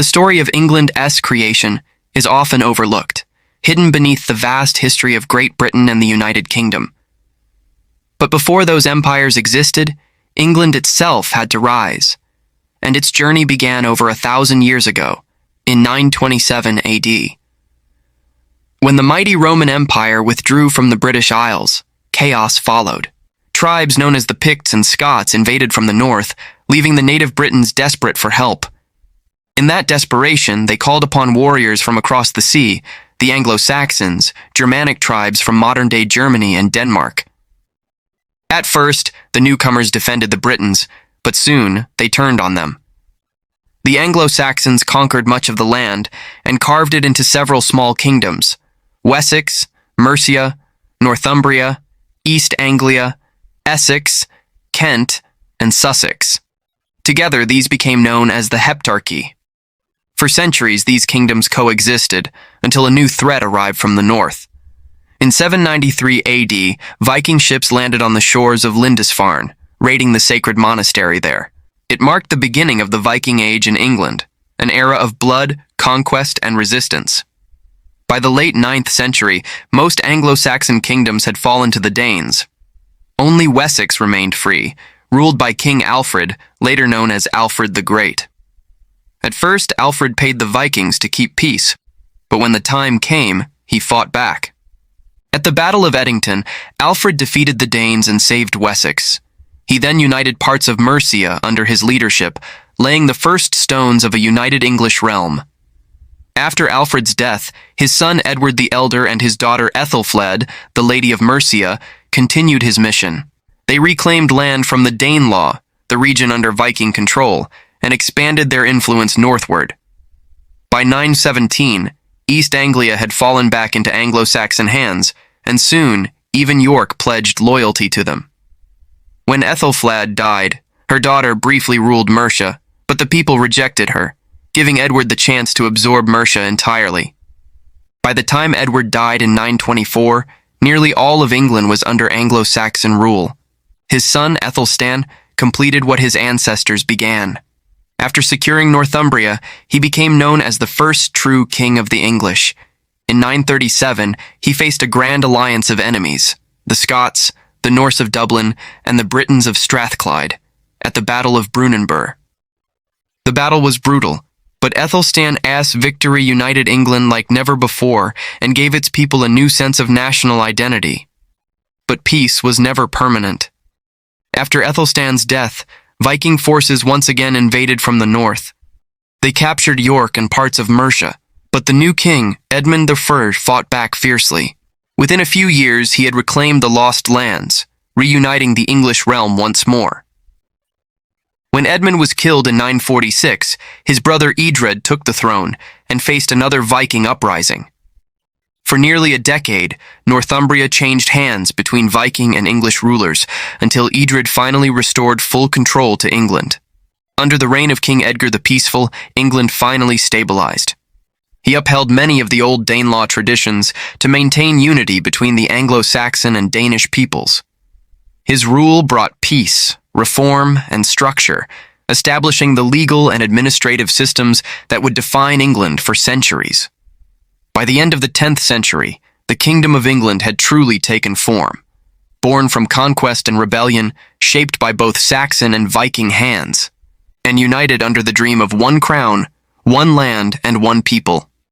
The story of England's creation is often overlooked, hidden beneath the vast history of Great Britain and the United Kingdom. But before those empires existed, England itself had to rise, and its journey began over 1,000 years ago, in 927 AD. When the mighty Roman Empire withdrew from the British Isles, chaos followed. Tribes known as the Picts and Scots invaded from the north, leaving the native Britons desperate for help. In that desperation, they called upon warriors from across the sea, the Anglo-Saxons, Germanic tribes from modern-day Germany and Denmark. At first, the newcomers defended the Britons, but soon they turned on them. The Anglo-Saxons conquered much of the land and carved it into several small kingdoms: Wessex, Mercia, Northumbria, East Anglia, Essex, Kent, and Sussex. Together, these became known as the Heptarchy. For centuries, these kingdoms coexisted until a new threat arrived from the north. In 793 AD, Viking ships landed on the shores of Lindisfarne, raiding the sacred monastery there. It marked the beginning of the Viking Age in England, an era of blood, conquest, and resistance. By the late 9th century, most Anglo-Saxon kingdoms had fallen to the Danes. Only Wessex remained free, ruled by King Alfred, later known as Alfred the Great. At first, Alfred paid the Vikings to keep peace, but when the time came, he fought back. At the Battle of Edington, Alfred defeated the Danes and saved Wessex. He then united parts of Mercia under his leadership, laying the first stones of a united English realm. After Alfred's death, his son Edward the Elder and his daughter Æthelflaed, the Lady of Mercia, continued his mission. They reclaimed land from the Danelaw, the region under Viking control, and expanded their influence northward. By 917, East Anglia had fallen back into Anglo-Saxon hands, and soon even York pledged loyalty to them. When Æthelflaed died, her daughter briefly ruled Mercia, but the people rejected her, giving Edward the chance to absorb Mercia entirely. By the time Edward died in 924, nearly all of England was under Anglo-Saxon rule. His son Æthelstan completed what his ancestors began. After securing Northumbria, he became known as the first true king of the English. In 937, he faced a grand alliance of enemies: the Scots, the Norse of Dublin, and the Britons of Strathclyde, at the Battle of Brunanburh. The battle was brutal, but Æthelstan's victory united England like never before and gave its people a new sense of national identity. But peace was never permanent. After Æthelstan's death, Viking forces once again invaded from the north. They captured York and parts of Mercia, but the new king, Edmund I, fought back fiercely. Within a few years, he had reclaimed the lost lands, reuniting the English realm once more. When Edmund was killed in 946, his brother Edred took the throne and faced another Viking uprising. For nearly a decade, Northumbria changed hands between Viking and English rulers until Edred finally restored full control to England. Under the reign of King Edgar the Peaceful, England finally stabilized. He upheld many of the old Danelaw traditions to maintain unity between the Anglo-Saxon and Danish peoples. His rule brought peace, reform, and structure, establishing the legal and administrative systems that would define England for centuries. By the end of the 10th century, the Kingdom of England had truly taken form, born from conquest and rebellion, shaped by both Saxon and Viking hands, and united under the dream of one crown, one land, and one people.